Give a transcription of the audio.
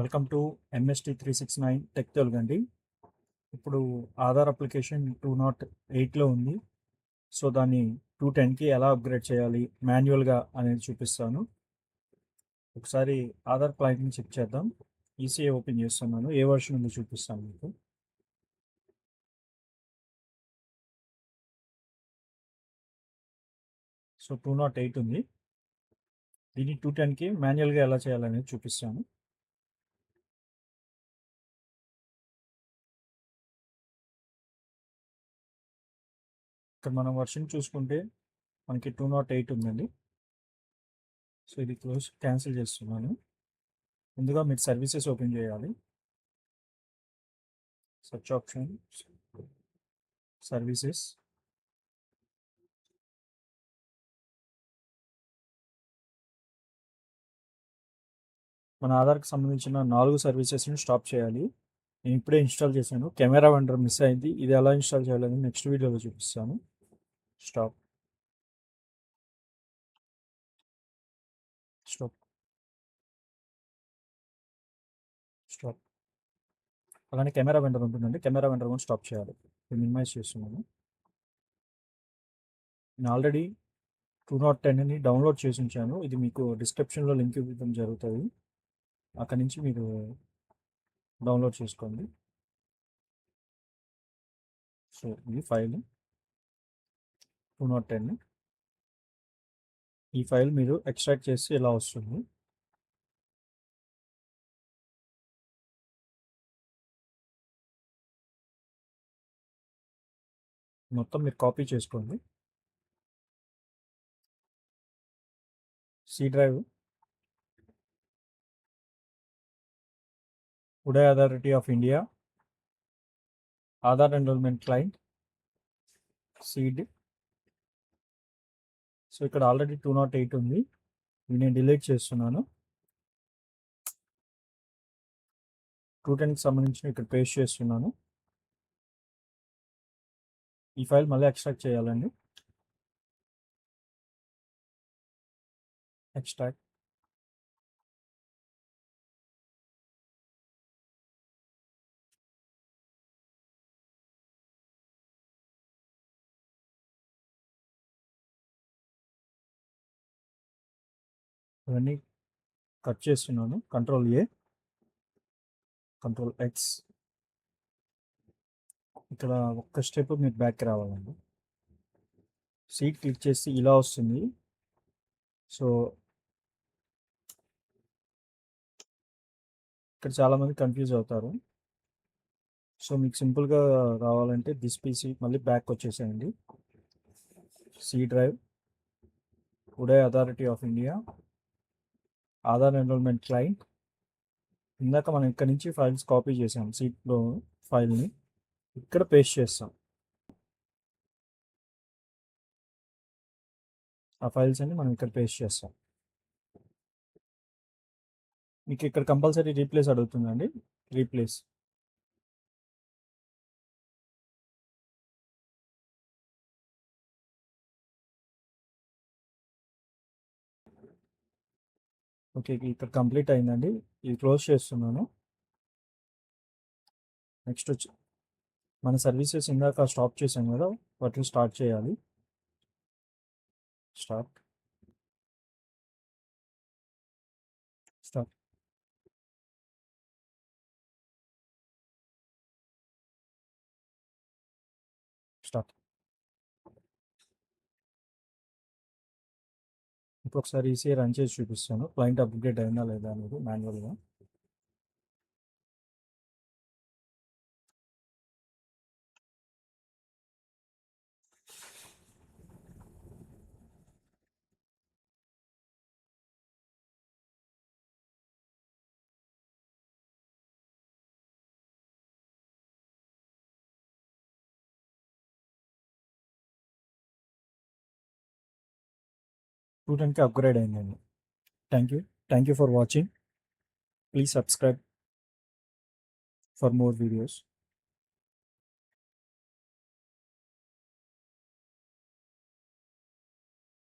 Welcome to MST 369 tech తెలుగండి. ఇప్పుడు Aadhaar application 208లో ఉంది. సో దాన్ని 210కి ఎలా అప్గ్రేడ్ చేయాలి మాన్యువల్గా అనేది చూపిస్తాను. ఒకసారి ఆధార్ క్లయింట్ని చెక్ చేద్దాం. ఈసీఏ ఓపెన్ చేస్తున్నాను, ఏ వర్షన్ ఉందో చూపిస్తాను మీకు. సో 208 ఉంది. దీన్ని 210కి మాన్యువల్గా ఎలా చేయాలనేది చూపిస్తాను. ఇక్కడ మనం వర్షన్ చూసుకుంటే మనకి 208 ఉందండి. సో ఇది క్యాన్సిల్ చేస్తున్నాను. ముందుగా మీరు సర్వీసెస్ ఓపెన్ చేయాలి. సెర్చ్ ఆప్షన్, సర్వీసెస్, మన ఆధార్కి సంబంధించిన 4 సర్వీసెస్ని స్టాప్ చేయాలి. నేను ఇప్పుడే ఇన్స్టాల్ చేశాను. కెమెరా వెండర్ మిస్ అయింది. ఇది ఎలా ఇన్స్టాల్ చేయాలని నెక్స్ట్ వీడియోలో చూపిస్తాను. Stop, stop, stop. అలానే కెమెరా వెండర్ ఉంటుందండి, కెమెరా వెండర్ కూడా స్టాప్ చేయాలి. నేను మినిమైజ్ చేస్తున్నాను. నేను ఆల్రెడీ 210ని డౌన్లోడ్ చేసి ఉంచాను. ఇది మీకు డిస్క్రిప్షన్లో లింక్ ఇవ్వడం జరుగుతుంది. అక్కడి నుంచి మీరు డౌన్లోడ్ చేసుకోండి. సో ఇది ఫైల్ 210. ఈ ఫైల్ మీరు ఎక్స్ట్రాక్ట్ చేసి ఇలా వస్తుంది. మొత్తం మీరు కాపీ చేసుకోండి. సి డ్రైవ్, ఉదయ్ authority of India, Aadhaar enrolment client, seed. So ఇక్కడ ఆల్రెడీ 208 ఉంది. ఇది నేను డిలీట్ చేస్తున్నాను. 210కి సంబంధించిన ఇక్కడ పేస్ట్ చేస్తున్నాను. ఈ ఫైల్ మళ్ళీ ఎక్స్ట్రాక్ట్ చేయాలండి. ఎక్స్ట్రాక్ట్, ఇవన్నీ కట్ చేస్తున్నాను. Ctrl+A, Ctrl+X. ఇక్కడ ఒక్క స్టెప్ మీరు బ్యాక్కి రావాలండి. సీట్ క్లిక్ చేసి ఇలా వస్తుంది. సో ఇక్కడ చాలామంది కన్ఫ్యూజ్ అవుతారు. సో మీకు సింపుల్గా రావాలంటే దిస్ పీసీ మళ్ళీ బ్యాక్ వచ్చేసేయండి. సి డ్రైవ్, ఉదయ్ authority of India, Aadhaar enrolment client. ఇందాక మనం ఇక్కడ నుంచి ఫైల్స్ కాపీ చేసాం. సీట్లో ఫైల్ని ఇక్కడ పేస్ట్ చేస్తాం. ఆ ఫైల్స్ అన్ని మనం ఇక్కడ పేస్ట్ చేస్తాం. మీకు ఇక్కడ కంపల్సరీ రీప్లేస్ అడుగుతుందండి. Replace, okay. ఇక్కడ కంప్లీట్ అయిందండి. ఇది క్లోజ్ చేస్తున్నాను. నెక్స్ట్ వచ్చి మన సర్వీసెస్ ఇందాక స్టాప్ చేసాం కదా, వాటిని స్టార్ట్ చేయాలి. Start, start, start. ఇప్పుడు ఒకసారి ఈసీఏ రన్ చేసి చూపిస్తాను. క్లయింట్ అప్గ్రేడ్ అయిందా లేదా అనేది మాన్యువల్గా. స్టూడెంట్కి అప్గ్రేడ్ అయిందండి. Thank you, thank you for watching. Please subscribe for more videos.